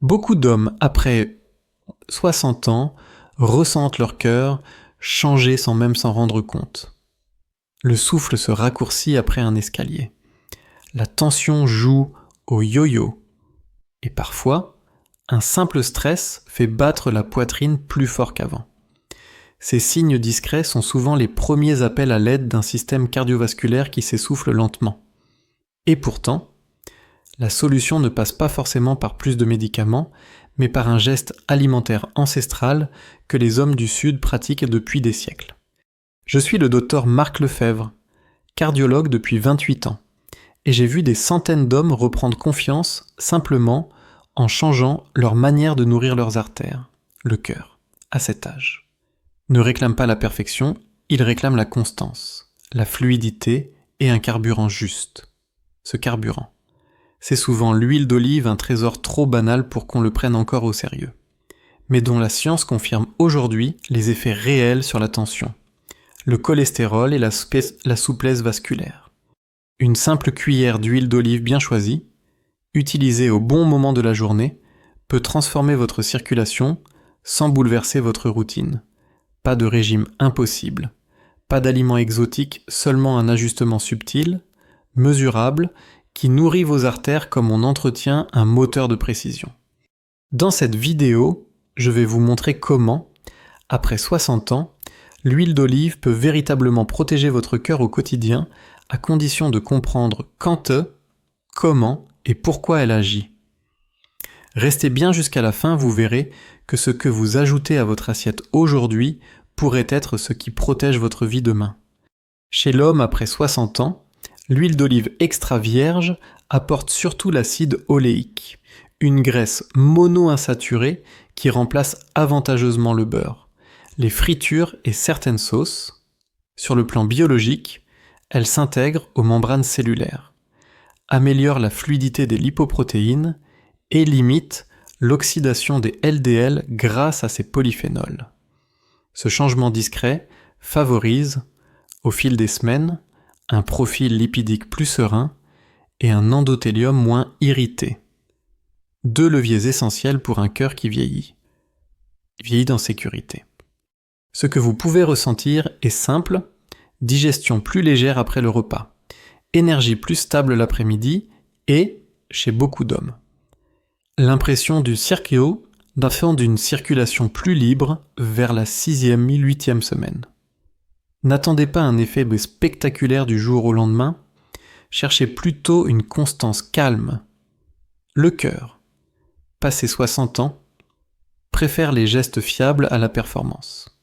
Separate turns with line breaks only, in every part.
Beaucoup d'hommes, après 60 ans, ressentent leur cœur changer sans même s'en rendre compte. Le souffle se raccourcit après un escalier. La tension joue au yo-yo. Et parfois, un simple stress fait battre la poitrine plus fort qu'avant. Ces signes discrets sont souvent les premiers appels à l'aide d'un système cardiovasculaire qui s'essouffle lentement. Et pourtant, la solution ne passe pas forcément par plus de médicaments, mais par un geste alimentaire ancestral que les hommes du Sud pratiquent depuis des siècles. Je suis le docteur Marc Lefebvre, cardiologue depuis 28 ans, et j'ai vu des centaines d'hommes reprendre confiance simplement en changeant leur manière de nourrir leurs artères, le cœur, à cet âge. Ne réclament pas la perfection, ils réclament la constance, la fluidité et un carburant juste. Ce carburant, c'est souvent l'huile d'olive, un trésor trop banal pour qu'on le prenne encore au sérieux, mais dont la science confirme aujourd'hui les effets réels sur la tension, le cholestérol et la souplesse vasculaire. Une simple cuillère d'huile d'olive bien choisie, utilisée au bon moment de la journée, peut transformer votre circulation sans bouleverser votre routine. Pas de régime impossible, pas d'aliments exotiques, seulement un ajustement subtil, mesurable, qui nourrit vos artères comme on entretient un moteur de précision. Dans cette vidéo, je vais vous montrer comment, après 60 ans, l'huile d'olive peut véritablement protéger votre cœur au quotidien à condition de comprendre quand, comment et pourquoi elle agit. Restez bien jusqu'à la fin, vous verrez que ce que vous ajoutez à votre assiette aujourd'hui pourrait être ce qui protège votre vie demain. Chez l'homme après 60 ans, l'huile d'olive extra vierge apporte surtout l'acide oléique, une graisse monoinsaturée qui remplace avantageusement le beurre, les fritures et certaines sauces. Sur le plan biologique, elle s'intègre aux membranes cellulaires, améliore la fluidité des lipoprotéines et limite l'oxydation des LDL grâce à ses polyphénols. Ce changement discret favorise, au fil des semaines, un profil lipidique plus serein et un endothélium moins irrité. 2 leviers essentiels pour un cœur qui vieillit. Vieillit en sécurité. Ce que vous pouvez ressentir est simple, digestion plus légère après le repas, énergie plus stable l'après-midi et, chez beaucoup d'hommes, l'impression du circuit d'afin d'une circulation plus libre vers la 6e, 8e semaine. N'attendez pas un effet spectaculaire du jour au lendemain, cherchez plutôt une constance calme. Le cœur, passé 60 ans, préfère les gestes fiables à la performance.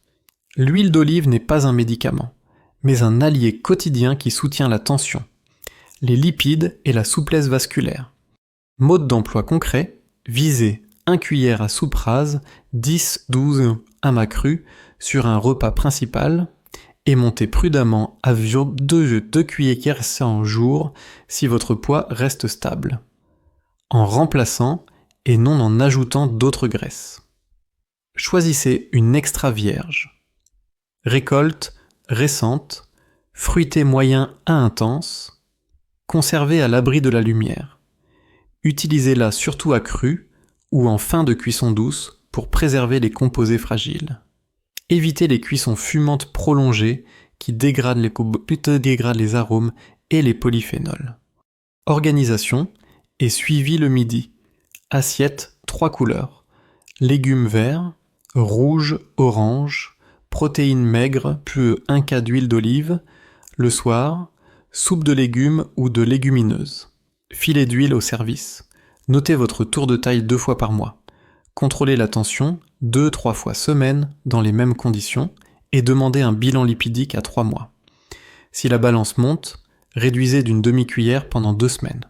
L'huile d'olive n'est pas un médicament, mais un allié quotidien qui soutient la tension, les lipides et la souplesse vasculaire. Mode d'emploi concret, visez 1 cuillère à soupe rase, 10-12 amas crus sur un repas principal et montez prudemment à 2 cuillères en jour si votre poids reste stable, en remplaçant et non en ajoutant d'autres graisses. Choisissez une extra vierge. Récolte récente, fruité moyen à intense, conservée à l'abri de la lumière. Utilisez-la surtout à cru ou en fin de cuisson douce pour préserver les composés fragiles. Évitez les cuissons fumantes prolongées qui dégradent les arômes et les polyphénols. Organisation et suivi le midi. Assiette 3 couleurs. Légumes verts, rouge, orange, protéines maigres, puis 1 cas d'huile d'olive. Le soir, soupe de légumes ou de légumineuses. Filet d'huile au service. Notez votre tour de taille 2 fois par mois. Contrôlez la tension 2-3 fois semaine dans les mêmes conditions et demandez un bilan lipidique à 3 mois. Si la balance monte, réduisez d'une demi-cuillère pendant 2 semaines.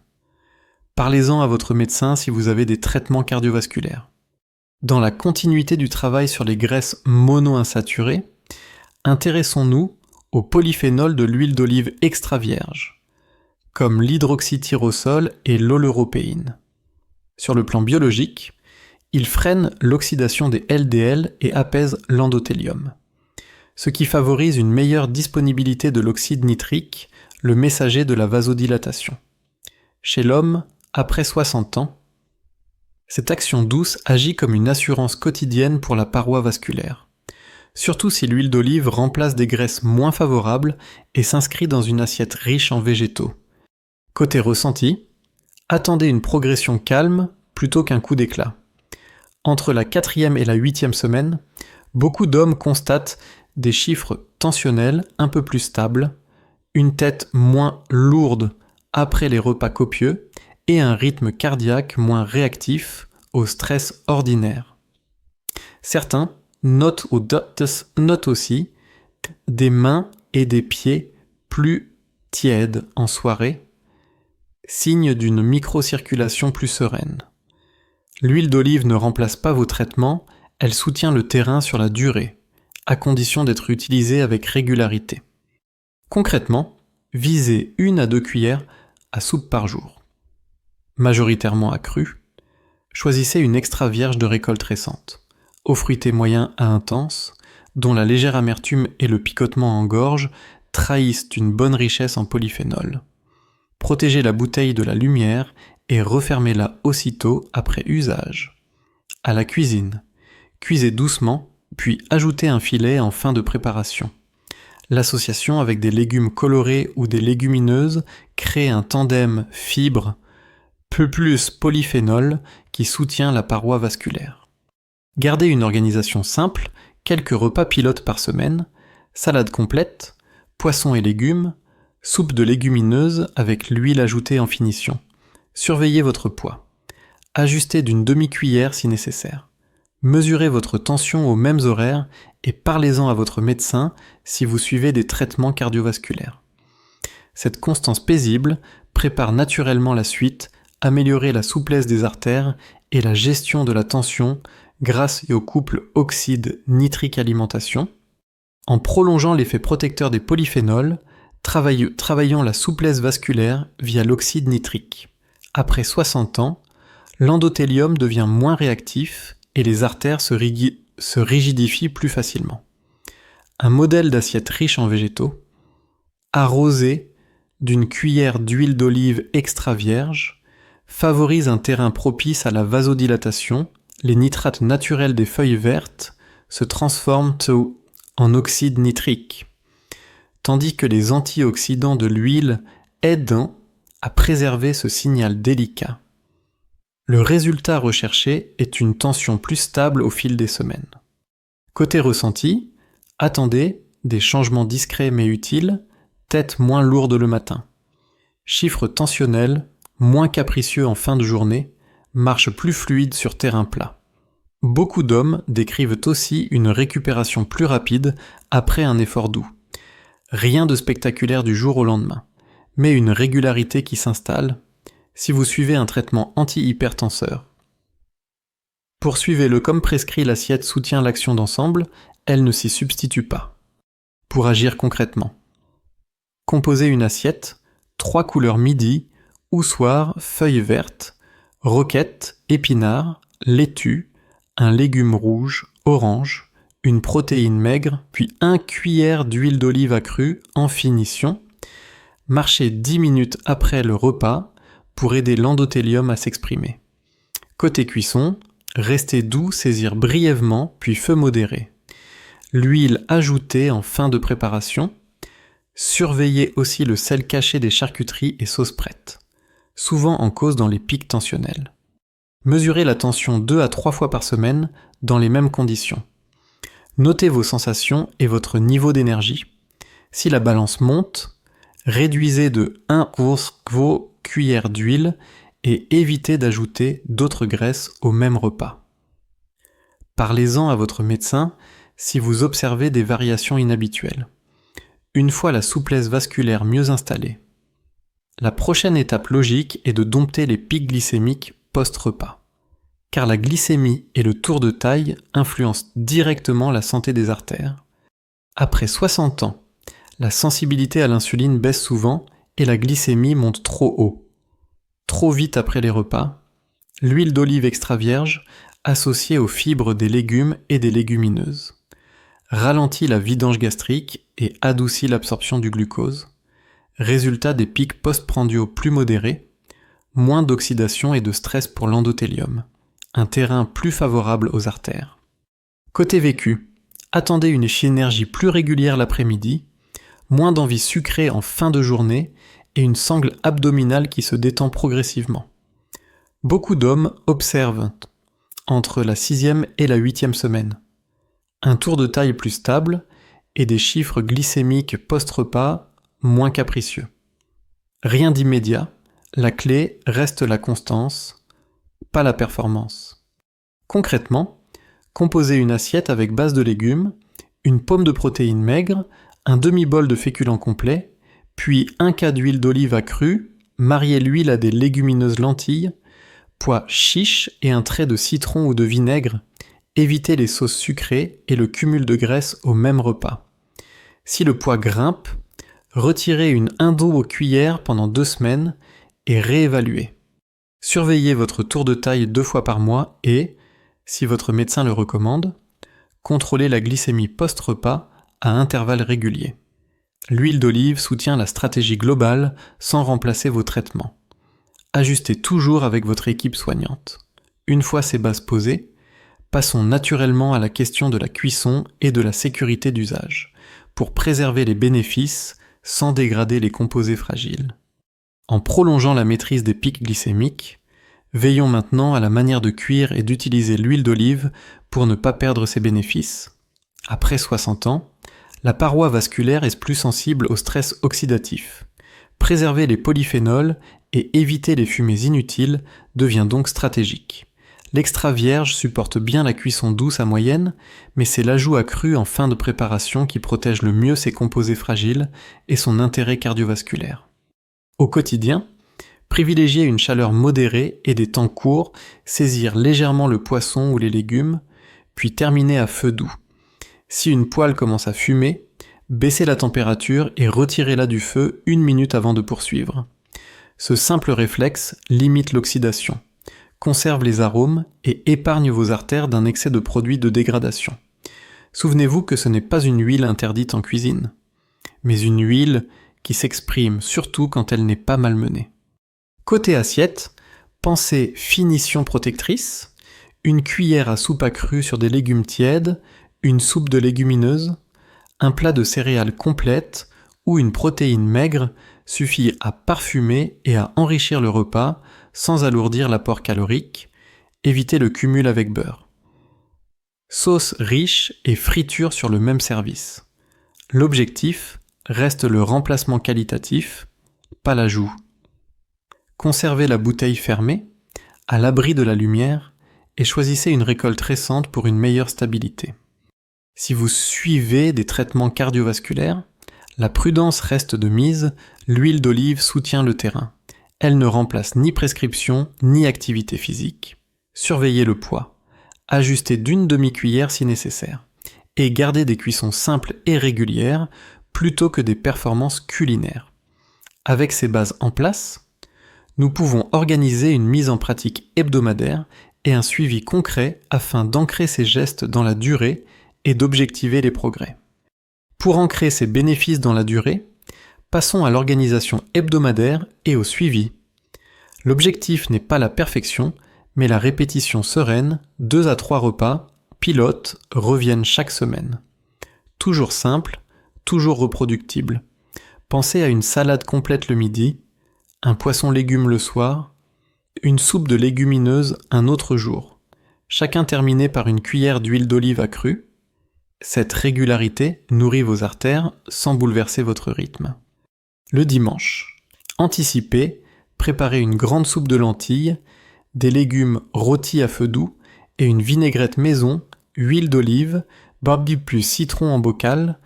Parlez-en à votre médecin si vous avez des traitements cardiovasculaires. Dans la continuité du travail sur les graisses monoinsaturées, intéressons-nous aux polyphénols de l'huile d'olive extra vierge, comme l'hydroxytyrosol et l'oleuropéine. Sur le plan biologique, ils freinent l'oxydation des LDL et apaisent l'endothélium, ce qui favorise une meilleure disponibilité de l'oxyde nitrique, le messager de la vasodilatation. Chez l'homme, après 60 ans, Cette action douce agit comme une assurance quotidienne pour la paroi vasculaire, surtout si l'huile d'olive remplace des graisses moins favorables et s'inscrit dans une assiette riche en végétaux. Côté ressenti, attendez une progression calme plutôt qu'un coup d'éclat. Entre la 4e et la 8e semaine, beaucoup d'hommes constatent des chiffres tensionnels un peu plus stables, une tête moins lourde après les repas copieux et un rythme cardiaque moins réactif au stress ordinaire. Certains notent aussi des mains et des pieds plus tièdes en soirée, signe d'une microcirculation plus sereine. L'huile d'olive ne remplace pas vos traitements, elle soutient le terrain sur la durée, à condition d'être utilisée avec régularité. Concrètement, visez 1 à 2 cuillères à soupe par jour. Majoritairement accrue, choisissez une extra vierge de récolte récente, aux fruités moyens à intenses, dont la légère amertume et le picotement en gorge trahissent une bonne richesse en polyphénol. Protégez la bouteille de la lumière et refermez-la aussitôt après usage. À la cuisine, cuisez doucement, puis ajoutez un filet en fin de préparation. L'association avec des légumes colorés ou des légumineuses crée un tandem fibre plus polyphénol qui soutient la paroi vasculaire. Gardez une organisation simple, quelques repas pilotes par semaine, salade complète, poissons et légumes, soupe de légumineuses avec l'huile ajoutée en finition. Surveillez votre poids. Ajustez d'une demi-cuillère si nécessaire. Mesurez votre tension aux mêmes horaires et parlez-en à votre médecin si vous suivez des traitements cardiovasculaires. Cette constance paisible prépare naturellement la suite, améliorer la souplesse des artères et la gestion de la tension grâce au couple oxyde nitrique alimentation. En prolongeant l'effet protecteur des polyphénols, travaillons la souplesse vasculaire via l'oxyde nitrique. Après 60 ans, l'endothélium devient moins réactif et les artères se rigidifient plus facilement. Un modèle d'assiette riche en végétaux, arrosé d'une cuillère d'huile d'olive extra vierge, favorise un terrain propice à la vasodilatation, les nitrates naturels des feuilles vertes se transforment en oxyde nitrique, tandis que les antioxydants de l'huile aident à préserver ce signal délicat. Le résultat recherché est une tension plus stable au fil des semaines. Côté ressenti, attendez des changements discrets mais utiles, tête moins lourde le matin. Chiffres tensionnels, moins capricieux en fin de journée, marche plus fluide sur terrain plat. Beaucoup d'hommes décrivent aussi une récupération plus rapide après un effort doux. Rien de spectaculaire du jour au lendemain, mais une régularité qui s'installe si vous suivez un traitement anti-hypertenseur. Poursuivez-le comme prescrit, l'assiette soutient l'action d'ensemble, elle ne s'y substitue pas. Pour agir concrètement, composez une assiette, 3 couleurs midi ou soir, feuilles vertes, roquettes, épinards, laitue, un légume rouge, orange, une protéine maigre, puis 1 cuillère d'huile d'olive accrue en finition. Marchez 10 minutes après le repas pour aider l'endothélium à s'exprimer. Côté cuisson, restez doux, saisir brièvement, puis feu modéré. L'huile ajoutée en fin de préparation. Surveillez aussi le sel caché des charcuteries et sauces prêtes, souvent en cause dans les pics tensionnels. Mesurez la tension 2 à 3 fois par semaine dans les mêmes conditions. Notez vos sensations et votre niveau d'énergie. Si la balance monte, réduisez de 1 cuillère d'huile et évitez d'ajouter d'autres graisses au même repas. Parlez-en à votre médecin si vous observez des variations inhabituelles. Une fois la souplesse vasculaire mieux installée, la prochaine étape logique est de dompter les pics glycémiques post-repas, car la glycémie et le tour de taille influencent directement la santé des artères. Après 60 ans, la sensibilité à l'insuline baisse souvent et la glycémie monte trop haut. Trop vite après les repas, l'huile d'olive extra vierge, associée aux fibres des légumes et des légumineuses, ralentit la vidange gastrique et adoucit l'absorption du glucose. Résultat des pics postprandiaux plus modérés, moins d'oxydation et de stress pour l'endothélium. un terrain plus favorable aux artères. Côté vécu, attendez une énergie plus régulière l'après-midi, moins d'envie sucrée en fin de journée et une sangle abdominale qui se détend progressivement. Beaucoup d'hommes observent entre la 6e et la 8e semaine un tour de taille plus stable et des chiffres glycémiques post-repas moins capricieux. Rien d'immédiat, la clé reste la constance, pas la performance. Concrètement, composez une assiette avec base de légumes, une pomme de protéines maigres, un demi-bol de féculents complets, puis un quart d'huile d'olive accrue, mariez l'huile à des légumineuses lentilles, pois chiches et un trait de citron ou de vinaigre. Évitez les sauces sucrées et le cumul de graisse au même repas. Si le poids grimpe, retirez une indo-cuillère pendant 2 semaines et réévaluez. Surveillez votre tour de taille 2 fois par mois et, si votre médecin le recommande, contrôlez la glycémie post-repas à intervalles réguliers. L'huile d'olive soutient la stratégie globale sans remplacer vos traitements. Ajustez toujours avec votre équipe soignante. Une fois ces bases posées, passons naturellement à la question de la cuisson et de la sécurité d'usage, pour préserver les bénéfices sans dégrader les composés fragiles. En prolongeant la maîtrise des pics glycémiques, veillons maintenant à la manière de cuire et d'utiliser l'huile d'olive pour ne pas perdre ses bénéfices. Après 60 ans, la paroi vasculaire est plus sensible au stress oxydatif. Préserver les polyphénols et éviter les fumées inutiles devient donc stratégique. L'extra vierge supporte bien la cuisson douce à moyenne, mais c'est l'ajout accru en fin de préparation qui protège le mieux ses composés fragiles et son intérêt cardiovasculaire. Au quotidien, privilégiez une chaleur modérée et des temps courts, saisir légèrement le poisson ou les légumes, puis terminer à feu doux. Si une poêle commence à fumer, baissez la température et retirez-la du feu 1 minute avant de poursuivre. Ce simple réflexe limite l'oxydation, conserve les arômes et épargne vos artères d'un excès de produits de dégradation. Souvenez-vous que ce n'est pas une huile interdite en cuisine, mais une huile qui s'exprime surtout quand elle n'est pas malmenée. Côté assiette, pensez finition protectrice, une cuillère à soupe accrue sur des légumes tièdes, une soupe de légumineuses, un plat de céréales complète ou une protéine maigre suffit à parfumer et à enrichir le repas sans alourdir l'apport calorique, évitez le cumul avec beurre. Sauce riche et friture sur le même service. L'objectif reste le remplacement qualitatif, pas l'ajout. Conservez la bouteille fermée, à l'abri de la lumière, et choisissez une récolte récente pour une meilleure stabilité. Si vous suivez des traitements cardiovasculaires, la prudence reste de mise, l'huile d'olive soutient le terrain. Elle ne remplace ni prescription ni activité physique. Surveillez le poids. Ajustez d'une demi-cuillère si nécessaire. Et gardez des cuissons simples et régulières plutôt que des performances culinaires. Avec ces bases en place, nous pouvons organiser une mise en pratique hebdomadaire et un suivi concret afin d'ancrer ces gestes dans la durée et d'objectiver les progrès. Pour ancrer ces bénéfices dans la durée, passons à l'organisation hebdomadaire et au suivi. L'objectif n'est pas la perfection, mais la répétition sereine, 2 à 3 repas, pilotes, reviennent chaque semaine. Toujours simple, toujours reproductible. Pensez à une salade complète le midi, un poisson-légumes le soir, une soupe de légumineuses un autre jour, chacun terminé par une cuillère d'huile d'olive accrue. Cette régularité nourrit vos artères sans bouleverser votre rythme. Le dimanche, anticipez, préparez une grande soupe de lentilles, des légumes rôtis à feu doux et une vinaigrette maison, huile d'olive, barbecue plus citron en bocal.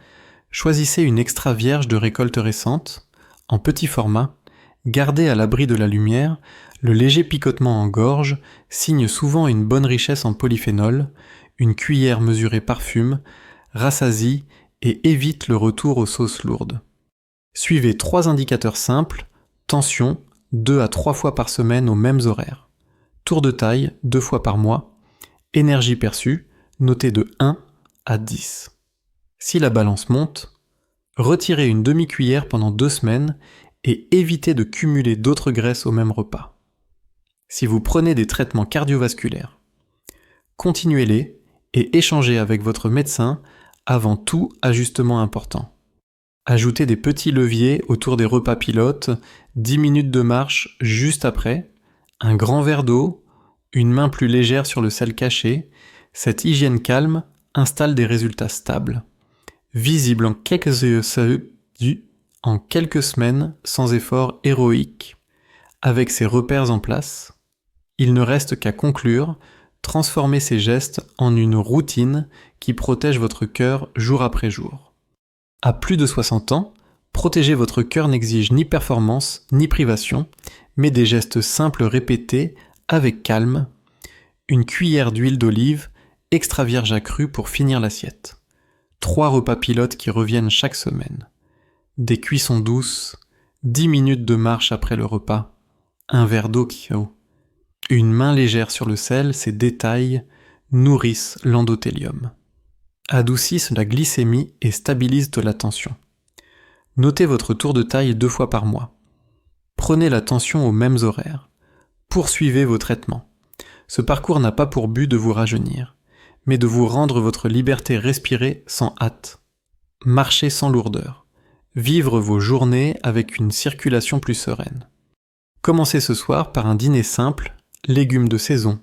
Choisissez une extra vierge de récolte récente, en petit format, gardez à l'abri de la lumière, le léger picotement en gorge signe souvent une bonne richesse en polyphénol, une cuillère mesurée parfume, rassasie et évite le retour aux sauces lourdes. Suivez 3 indicateurs simples, tension, 2 à 3 fois par semaine aux mêmes horaires. Tour de taille, 2 fois par mois. Énergie perçue, notée de 1 à 10. Si la balance monte, retirez une demi-cuillère pendant 2 semaines et évitez de cumuler d'autres graisses au même repas. Si vous prenez des traitements cardiovasculaires, continuez-les et échangez avec votre médecin avant tout ajustement important. Ajoutez des petits leviers autour des repas pilotes, 10 minutes de marche juste après, un grand verre d'eau, une main plus légère sur le sel caché. Cette hygiène calme installe des résultats stables, visibles en quelques semaines sans effort héroïque. Avec ces repères en place, il ne reste qu'à conclure, transformer ces gestes en une routine qui protège votre cœur jour après jour. À plus de 60 ans, protéger votre cœur n'exige ni performance ni privation, mais des gestes simples répétés avec calme. Une cuillère d'huile d'olive, extra vierge accrue pour finir l'assiette. 3 repas pilotes qui reviennent chaque semaine. Des cuissons douces, 10 minutes de marche après le repas, un verre d'eau qui eau. Une main légère sur le sel, ces détails nourrissent l'endothélium. Adoucissent la glycémie et stabilisent de la tension. Notez votre tour de taille 2 fois par mois. Prenez la tension aux mêmes horaires. Poursuivez vos traitements. Ce parcours n'a pas pour but de vous rajeunir, mais de vous rendre votre liberté respirée sans hâte. Marchez sans lourdeur. Vivre vos journées avec une circulation plus sereine. Commencez ce soir par un dîner simple, légumes de saison,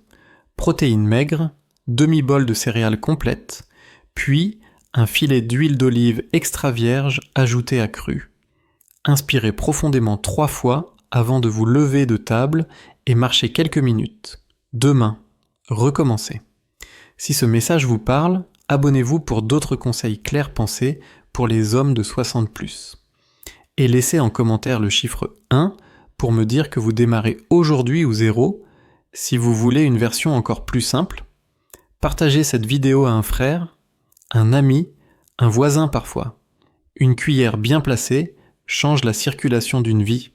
protéines maigres, demi-bol de céréales complètes, puis un filet d'huile d'olive extra vierge ajouté à cru. Inspirez profondément 3 fois avant de vous lever de table et marchez quelques minutes. Demain, recommencez. Si ce message vous parle, abonnez-vous pour d'autres conseils clairs pensés pour les hommes de 60+. Et laissez en commentaire le chiffre 1 pour me dire que vous démarrez aujourd'hui ou 0. Si vous voulez une version encore plus simple, partagez cette vidéo à un frère, un ami, un voisin parfois. Une cuillère bien placée change la circulation d'une vie.